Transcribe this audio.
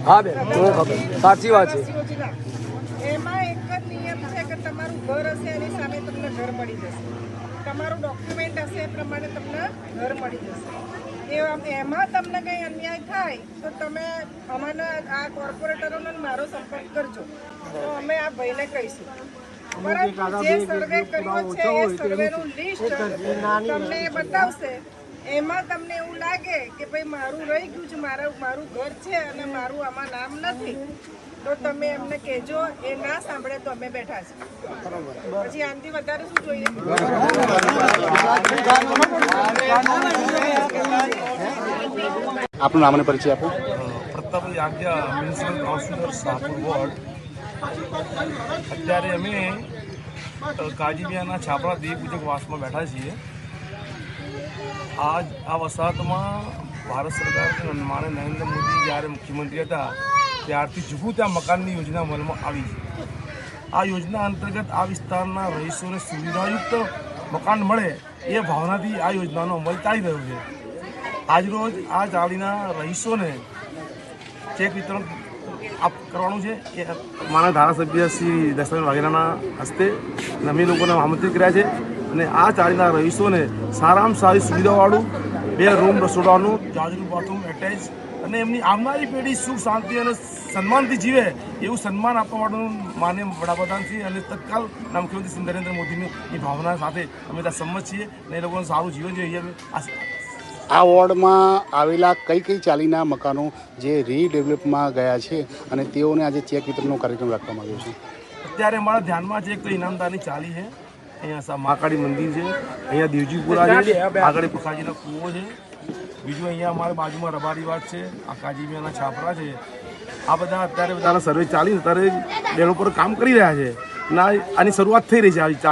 હા બેન, મને ખબર, સાચી વાત છે. એમાં એક જ નિયમ છે કે તમારું ઘર હશે એની સામે તમને ઘર મળી જશે, તમારું ડોક્યુમેન્ટ હશે એ પ્રમાણે તમને ઘર મળી જશે. એમાં તમને કંઈ અન્યાય થાય તો તમે અમારા આ કોર્પોરેટરોનો મારો સંપર્ક કરજો, તો અમે આ ભાઈને કહીશું. પરંતુ જે સર્વે કર્યો છે એ સર્વેનું લિસ્ટ તમને બતાવશે. એમાં તમને એવું લાગે કે ભાઈ મારું રહી ગયું છે, મારું ઘર છે અને મારું આમાં નામ નથી, તો તમે એમને કહેજો. એ ના સાંભળે તો અમે બેઠા છીએ. પછી આનાથી વધારે શું જોઈએ? આપનું નામ અને પરિચય આપો. પ્રતાપભાઈ આજ્ઞા, મ્યુનિસિપલ કાઉન્સિલર શાહપુર વોર્ડ. અત્યારે અમે કાજીબિયાના છાપરા દેવપૂજક વાસમાં બેઠા છીએ. આ વસાહતમાં ભારત સરકાર માનનીય નરેન્દ્ર મોદી જ્યારે મુખ્યમંત્રી હતા ત્યારથી જુગું ત્યાં મકાનની યોજના અમલમાં આવી છે. આ યોજના અંતર્ગત આ વિસ્તારના રહીશોને સુવિધાયુક્ત મકાન મળે એ ભાવનાથી આ યોજનાનો અમલ ચાલી રહ્યો છે. આજરોજ આ ચાલીના રહીશોને ચેક વિતરણ કરવાનું છે. એ મારા ધારાસભ્ય શ્રી દશરથ વાઘેલાના હસ્તે અમે લોકોને આમંત્રિત કર્યા છે. અને આ ચાલીના રહીશોને સારામાં સારી સુવિધાવાળું 2 રૂમ રસોડાનું જાજરૂ બાથરૂમ એટેચ અને એમની આવનારી પેઢી સુખ શાંતિ અને સન્માનથી જીવે એવું સન્માન આપવા માટેનું માનનીય વડાપ્રધાન શ્રી અને તત્કાલ મુખ્યમંત્રી શ્રી નરેન્દ્ર મોદીની ભાવના સાથે અમે ત્યાં સંમત છીએ અને એ લોકોનું સારું જીવન જોઈએ અમે આ વોર્ડમાં આવેલા કઈ ચાલીના મકાનો જે રીડેવલપમાં ગયા છે અને તેઓને આજે ચેક વિતરણનો કાર્યક્રમ રાખવામાં આવ્યો છે. અત્યારે અમારા ધ્યાનમાં છે એક તો ઇનામદારની ચાલી છે, અહીંયા મહાકાળી મંદિર છે, અહીંયા દેવજીપુરા છે, આગળ પખાજીનો કૂવો છે, બીજું અહીંયા અમારા બાજુમાં રબારી વાત છે, આ કાજીમિયાના છાપરા છે. આ બધા અત્યારે બધાના સર્વે ચાલી અત્યારે ડેવલપરો કામ કરી રહ્યા છે અને આની શરૂઆત થઈ રહી છે. આવી ચાલી